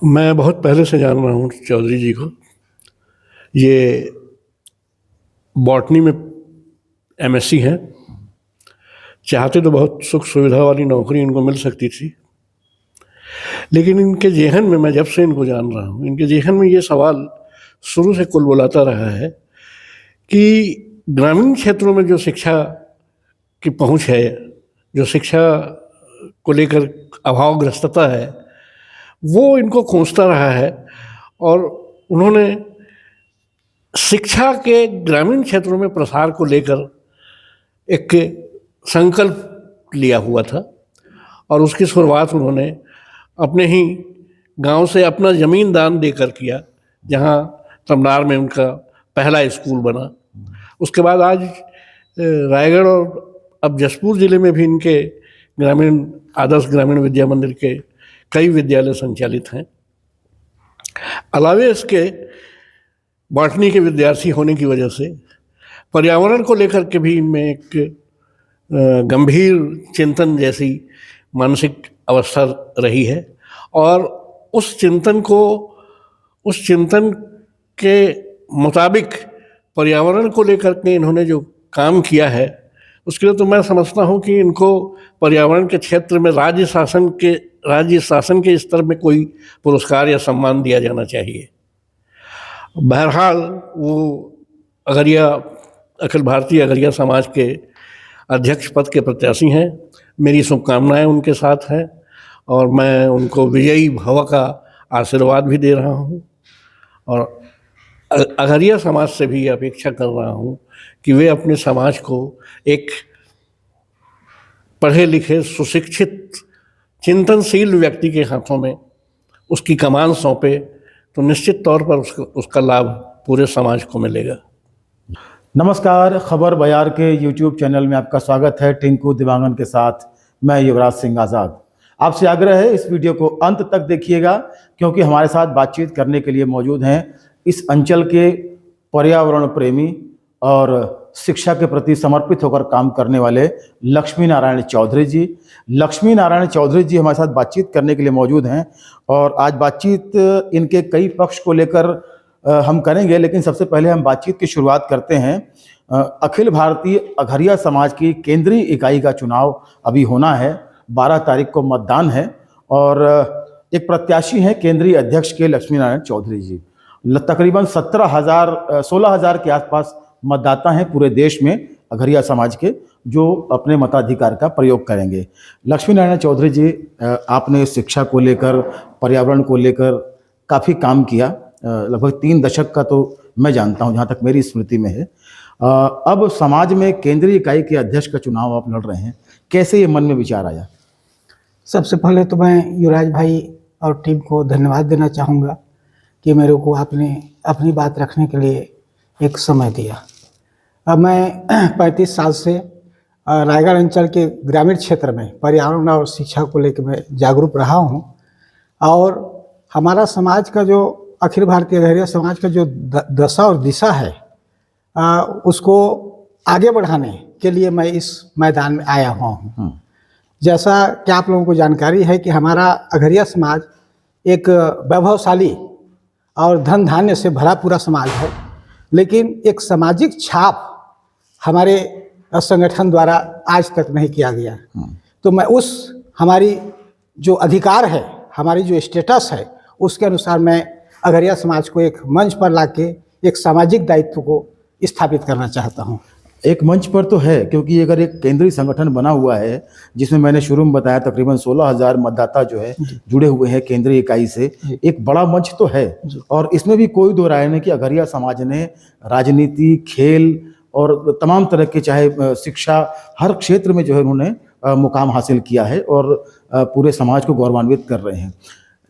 मैं बहुत पहले से जान रहा हूँ चौधरी जी को। ये बॉटनी में एमएससी हैं। चाहते तो बहुत सुख सुविधा वाली नौकरी इनको मिल सकती थी, लेकिन इनके जेहन में, मैं जब से इनको जान रहा हूँ, इनके जेहन में ये सवाल शुरू से कुलबुलाता रहा है कि ग्रामीण क्षेत्रों में जो शिक्षा की पहुँच है, जो शिक्षा को लेकर अभावग्रस्तता है, वो इनको खोजता रहा है। और उन्होंने शिक्षा के ग्रामीण क्षेत्रों में प्रसार को लेकर एक संकल्प लिया हुआ था और उसकी शुरुआत उन्होंने अपने ही गांव से अपना ज़मीन दान देकर किया, जहां तमनार में उनका पहला स्कूल बना। उसके बाद आज रायगढ़ और अब जसपुर ज़िले में भी इनके आदर्श ग्रामीण विद्या मंदिर के कई विद्यालय संचालित हैं। अलावे इसके बॉटनी के विद्यार्थी होने की वजह से पर्यावरण को लेकर के भी इनमें एक गंभीर चिंतन जैसी मानसिक अवस्था रही है। और उस चिंतन के मुताबिक पर्यावरण को लेकर के इन्होंने जो काम किया है, उसके लिए तो मैं समझता हूँ कि इनको पर्यावरण के क्षेत्र में राज्य शासन के स्तर में कोई पुरस्कार या सम्मान दिया जाना चाहिए। बहरहाल वो अखिल भारतीय अगरिया समाज के अध्यक्ष पद के प्रत्याशी हैं। मेरी शुभकामनाएं उनके साथ हैं और मैं उनको विजयी भव का आशीर्वाद भी दे रहा हूं। और अगरिया समाज से भी अपेक्षा कर रहा हूं कि वे अपने समाज को एक पढ़े लिखे, सुशिक्षित, चिंतनशील व्यक्ति के हाथों में उसकी कमान सौंपे तो निश्चित तौर पर उसका लाभ पूरे समाज को मिलेगा। नमस्कार, खबर बयार के यूट्यूब चैनल में आपका स्वागत है। टिंकू दिवांगन के साथ मैं युवराज सिंह आज़ाद। आपसे आग्रह है इस वीडियो को अंत तक देखिएगा, क्योंकि हमारे साथ बातचीत करने के लिए मौजूद हैं इस अंचल के पर्यावरण प्रेमी और शिक्षा के प्रति समर्पित होकर काम करने वाले लक्ष्मी नारायण चौधरी जी। लक्ष्मी नारायण चौधरी जी हमारे साथ बातचीत करने के लिए मौजूद हैं और आज बातचीत इनके कई पक्ष को लेकर हम करेंगे। लेकिन सबसे पहले हम बातचीत की शुरुआत करते हैं। अखिल भारतीय अगरिया समाज की केंद्रीय इकाई का चुनाव अभी होना है, 12 तारीख को मतदान है और एक प्रत्याशी हैं केंद्रीय अध्यक्ष के लक्ष्मी नारायण चौधरी जी। तकरीबन 16,000 के आसपास मतदाता हैं पूरे देश में अगरिया समाज के, जो अपने मताधिकार का प्रयोग करेंगे। लक्ष्मी नारायण चौधरी जी, आपने शिक्षा को लेकर, पर्यावरण को लेकर काफ़ी काम किया, लगभग 3 दशक का तो मैं जानता हूं, जहां तक मेरी स्मृति में है। अब समाज में केंद्रीय इकाई के अध्यक्ष का चुनाव आप लड़ रहे हैं, कैसे ये मन में विचार आया? सबसे पहले तो मैं युवराज भाई और टीम को धन्यवाद देना चाहूँगा कि मेरे को आपने अपनी बात रखने के लिए एक समय दिया। अब मैं 35 साल से रायगढ़ अंचल के ग्रामीण क्षेत्र में पर्यावरण और शिक्षा को लेकर मैं जागरूक रहा हूँ और हमारा समाज का जो अखिल भारतीय अगरिया समाज का जो दशा और दिशा है, उसको आगे बढ़ाने के लिए मैं इस मैदान में आया हुआ हूँ। जैसा कि आप लोगों को जानकारी है कि हमारा अगरिया समाज एक वैभवशाली और धन धान्य से भरा पूरा समाज है, लेकिन एक सामाजिक छाप हमारे संगठन द्वारा आज तक नहीं किया गया। तो मैं हमारी जो अधिकार है, हमारी जो स्टेटस है, उसके अनुसार मैं अगरिया समाज को एक मंच पर लाके एक सामाजिक दायित्व को स्थापित करना चाहता हूँ। एक मंच पर तो है, क्योंकि अगर एक केंद्रीय संगठन बना हुआ है जिसमें मैंने शुरू में बताया तकरीबन 16,000 मतदाता जो है जुड़े हुए हैं केंद्रीय इकाई से, एक बड़ा मंच तो है। और इसमें भी कोई दो राय नहीं कि अगरिया समाज ने राजनीति, खेल और तमाम तरह के, चाहे शिक्षा, हर क्षेत्र में जो है उन्होंने मुकाम हासिल किया है और पूरे समाज को गौरवान्वित कर रहे हैं।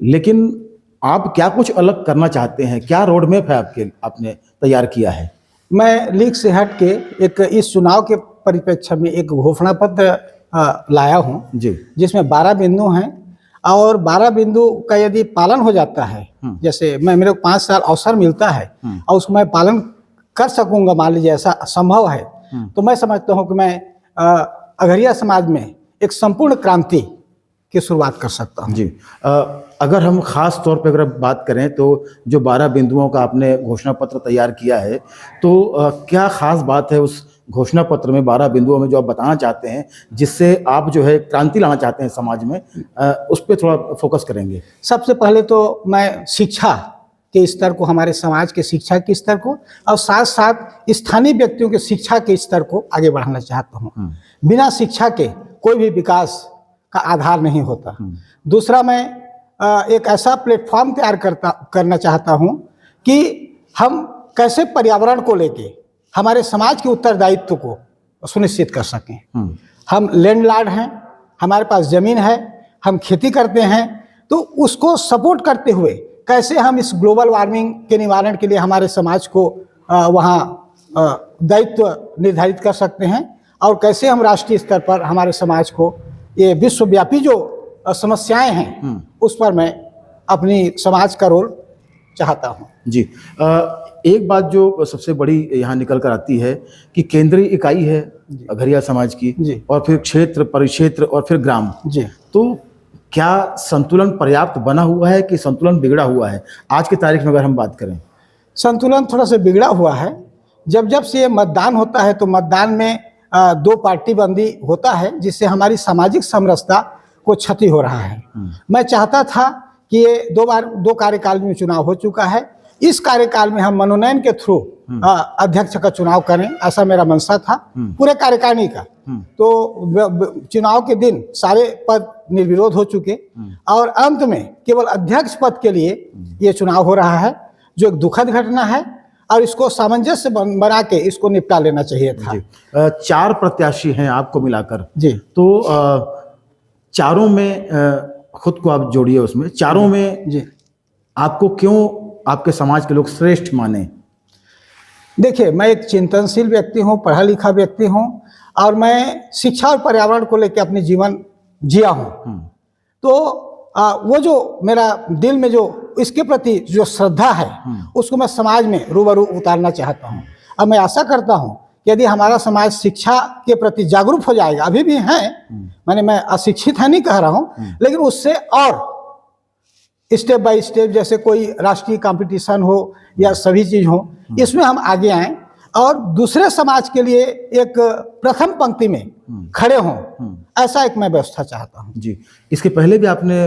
लेकिन आप क्या कुछ अलग करना चाहते हैं? क्या रोड मैप है आपने तैयार किया है? मैं लीग से हट के एक इस चुनाव के परिप्रेक्ष्य में एक घोषणा पत्र लाया हूँ जी, जिसमें 12 बिंदु हैं और 12 बिंदु का यदि पालन हो जाता है, जैसे मेरे को 5 साल अवसर मिलता है और उसको मैं पालन कर सकूंगा, मान लीजिए ऐसा संभव है, तो मैं समझता हूँ कि मैं अगरिया समाज में एक संपूर्ण क्रांति की शुरुआत कर सकता हूँ। जी। अगर हम खास तौर पे अगर बात करें तो जो 12 बिंदुओं का आपने घोषणा पत्र तैयार किया है, तो क्या खास बात है उस घोषणा पत्र में 12 बिंदुओं में जो आप बताना चाहते हैं, जिससे आप जो है क्रांति लाना चाहते हैं समाज में, उस पर थोड़ा फोकस करेंगे। सबसे पहले तो मैं शिक्षा के स्तर को, हमारे समाज के शिक्षा के स्तर को और साथ साथ स्थानीय व्यक्तियों के शिक्षा के स्तर को आगे बढ़ाना चाहता हूँ। बिना शिक्षा के कोई भी विकास का आधार नहीं होता। दूसरा, मैं एक ऐसा प्लेटफॉर्म तैयार करना चाहता हूँ कि हम कैसे पर्यावरण को लेके हमारे समाज के उत्तरदायित्व को सुनिश्चित कर सकें। हम लैंडलॉर्ड हैं, हमारे पास ज़मीन है, हम खेती करते हैं, तो उसको सपोर्ट करते हुए कैसे हम इस ग्लोबल वार्मिंग के निवारण के लिए हमारे समाज को वहाँ दायित्व निर्धारित कर सकते हैं, और कैसे हम राष्ट्रीय स्तर पर हमारे समाज को ये विश्वव्यापी जो समस्याएं हैं उस पर मैं अपनी समाज का रोल चाहता हूँ। जी। एक बात जो सबसे बड़ी यहाँ निकल कर आती है कि केंद्रीय इकाई है अघरिया समाज की, जी। और फिर क्षेत्र, परिक्षेत्र और फिर ग्राम। जी। तो क्या संतुलन पर्याप्त बना हुआ है कि संतुलन बिगड़ा हुआ है आज की तारीख में अगर हम बात करें? संतुलन थोड़ा सा बिगड़ा हुआ है। जब से मतदान होता है तो मतदान में 2 पार्टी बंदी होता है, जिससे हमारी सामाजिक समरसता को क्षति हो रहा है। मैं चाहता था कि ये 2 कार्यकाल में चुनाव हो चुका है, इस कार्यकाल में हम मनोनयन के थ्रू अध्यक्ष का चुनाव करें, ऐसा मेरा मंशा था पूरे कार्यकारिणी का। तो चुनाव के दिन सारे पद निर्विरोध हो चुके और अंत में केवल अध्यक्ष पद के लिए ये चुनाव हो रहा है, जो एक दुखद घटना है, और इसको सामंजस्य बना के इसको निपटा लेना चाहिए था। 4 प्रत्याशी हैं आपको मिलाकर। जी। तो चारों में खुद को आप जोड़िए उसमें, चारों में जी। आपको क्यों आपके समाज के लोग श्रेष्ठ माने? देखिए, मैं एक चिंतनशील व्यक्ति हूँ, पढ़ा लिखा व्यक्ति हूँ, और मैं शिक्षा और पर्यावरण को लेकर अपनी जीवन जिया हूँ। तो वो जो मेरा दिल में जो इसके प्रति जो श्रद्धा है उसको मैं समाज में रूबरू उतारना चाहता हूँ। अब मैं आशा करता हूँ कि यदि हमारा समाज शिक्षा के प्रति जागरूक हो जाएगा, अभी भी हैं, मैं अशिक्षित है नहीं कह रहा हूँ, लेकिन उससे और स्टेप बाय स्टेप, जैसे कोई राष्ट्रीय कंपटीशन हो या सभी चीज़ हो, इसमें हम आगे आएं और दूसरे समाज के लिए एक प्रथम पंक्ति में खड़े हों, ऐसा एक मैं व्यवस्था चाहता हूं। जी। इसके पहले भी आपने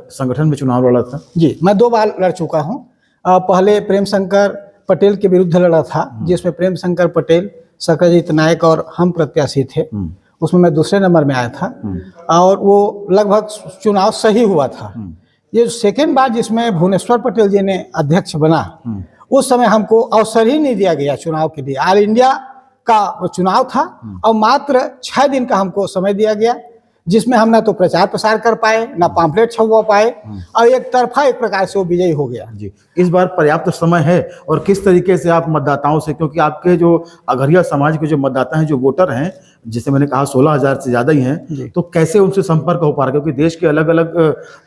संगठन में चुनाव लड़ा था? जी, मैं 2 बार लड़ चुका हूं। पहले प्रेम शंकर पटेल के विरुद्ध लड़ा था, जिसमें प्रेम शंकर पटेल, सकरजीत नायक और हम प्रत्याशी थे। उसमें मैं दूसरे नंबर में आया था और वो लगभग चुनाव सही हुआ था। ये सेकेंड बार जिसमें भुवनेश्वर पटेल जी ने अध्यक्ष बना, उस समय हमको अवसर ही नहीं दिया गया चुनाव के लिए। ऑल इंडिया का चुनाव था और मात्र 6 दिन का हमको समय दिया गया, जिसमें हम ना तो प्रचार प्रसार कर पाए, ना पम्फलेट छपवा पाए, और एक तरफा एक प्रकार से वो विजयी हो गया। जी। इस बार पर्याप्त समय है, और किस तरीके से आप मतदाताओं से, क्योंकि आपके जो अघरिया समाज के जो मतदाता हैं, जो वोटर हैं, जैसे मैंने कहा 16,000 से ज़्यादा ही हैं, तो कैसे उनसे संपर्क हो पा रहा है? क्योंकि देश के अलग अलग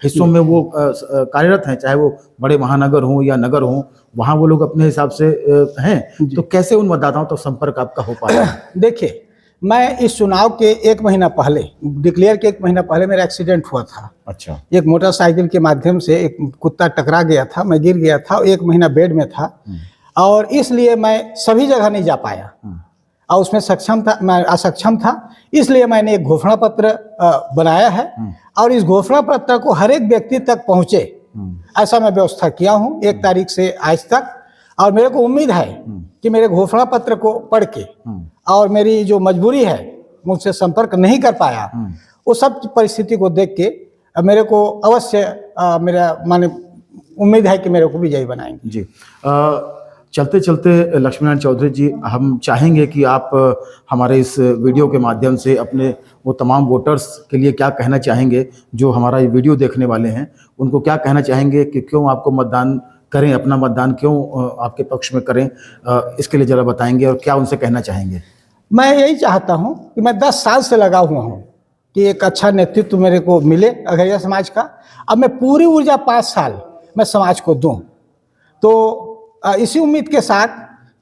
हिस्सों में वो कार्यरत हैं, चाहे वो बड़े महानगर हों या नगर हों, वहाँ वो लोग अपने हिसाब से हैं, तो कैसे उन मतदाताओं तक संपर्क आपका हो पा रहा है? देखिए, मैं इस चुनाव के 1 महीना पहले, डिक्लेयर के 1 महीना पहले मेरा एक्सीडेंट हुआ था। अच्छा। एक मोटरसाइकिल के माध्यम से एक कुत्ता टकरा गया था, मैं गिर गया था, 1 महीना बेड में था, और इसलिए मैं सभी जगह नहीं जा पाया और उसमें मैं असक्षम था। इसलिए मैंने एक घोषणा पत्र बनाया है और इस घोषणा पत्र को हर एक व्यक्ति तक पहुँचे, ऐसा मैं व्यवस्था किया हूँ 1 तारीख से आज तक। और मेरे को उम्मीद है कि मेरे घोषणा पत्र को पढ़ के, और मेरी जो मजबूरी है, मुझसे संपर्क नहीं कर पाया, वो सब परिस्थिति को देख के मेरे को अवश्य मेरा उम्मीद है कि मेरे को विजयी बनाएंगे। जी। चलते चलते लक्ष्मीनारायण चौधरी जी, हम चाहेंगे कि आप हमारे इस वीडियो के माध्यम से अपने वो तमाम वोटर्स के लिए क्या कहना चाहेंगे जो हमारा ये वीडियो देखने वाले हैं, उनको क्या कहना चाहेंगे कि क्यों आपको मतदान करें, अपना मतदान क्यों आपके पक्ष में करें, इसके लिए ज़रा बताएंगे और क्या उनसे कहना चाहेंगे? मैं यही चाहता हूं कि मैं 10 साल से लगा हुआ हूं कि एक अच्छा नेतृत्व मेरे को मिले अघरिया समाज का। अब मैं पूरी ऊर्जा 5 साल मैं समाज को दूं, तो इसी उम्मीद के साथ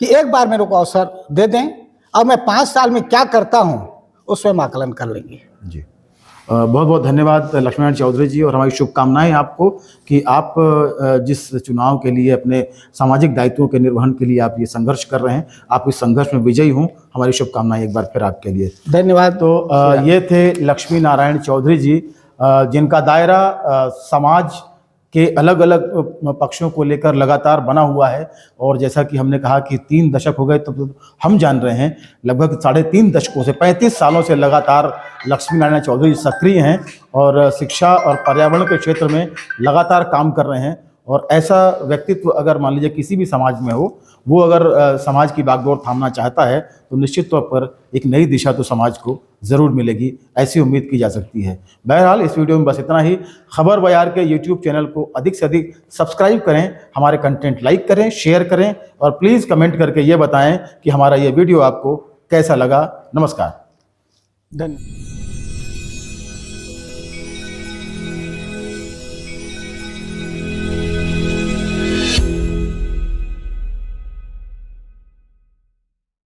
कि एक बार मेरे को अवसर दे दें और मैं 5 साल में क्या करता हूं उसमें आकलन कर लेंगे। जी। बहुत बहुत धन्यवाद लक्ष्मीनारायण चौधरी जी, और हमारी शुभकामनाएं आपको कि आप जिस चुनाव के लिए अपने सामाजिक दायित्वों के निर्वहन के लिए आप ये संघर्ष कर रहे हैं, आप इस संघर्ष में विजयी हों। हमारी शुभकामनाएं एक बार फिर आपके लिए। धन्यवाद। तो ये थे लक्ष्मी नारायण चौधरी जी, जिनका दायरा समाज के अलग अलग पक्षों को लेकर लगातार बना हुआ है। और जैसा कि हमने कहा कि 3 दशक हो गए, तो हम जान रहे हैं लगभग 3.5 दशकों से 35 सालों से लगातार लक्ष्मी नारायण चौधरी सक्रिय हैं और शिक्षा और पर्यावरण के क्षेत्र में लगातार काम कर रहे हैं। और ऐसा व्यक्तित्व अगर मान लीजिए किसी भी समाज में हो, वो अगर समाज की बागडोर थामना चाहता है तो निश्चित तौर पर एक नई दिशा तो समाज को ज़रूर मिलेगी, ऐसी उम्मीद की जा सकती है। बहरहाल इस वीडियो में बस इतना ही। खबर बयार के यूट्यूब चैनल को अधिक से अधिक सब्सक्राइब करें, हमारे कंटेंट लाइक करें, शेयर करें और प्लीज़ कमेंट करके ये बताएं कि हमारा ये वीडियो आपको कैसा लगा। नमस्कार। धन्यवाद।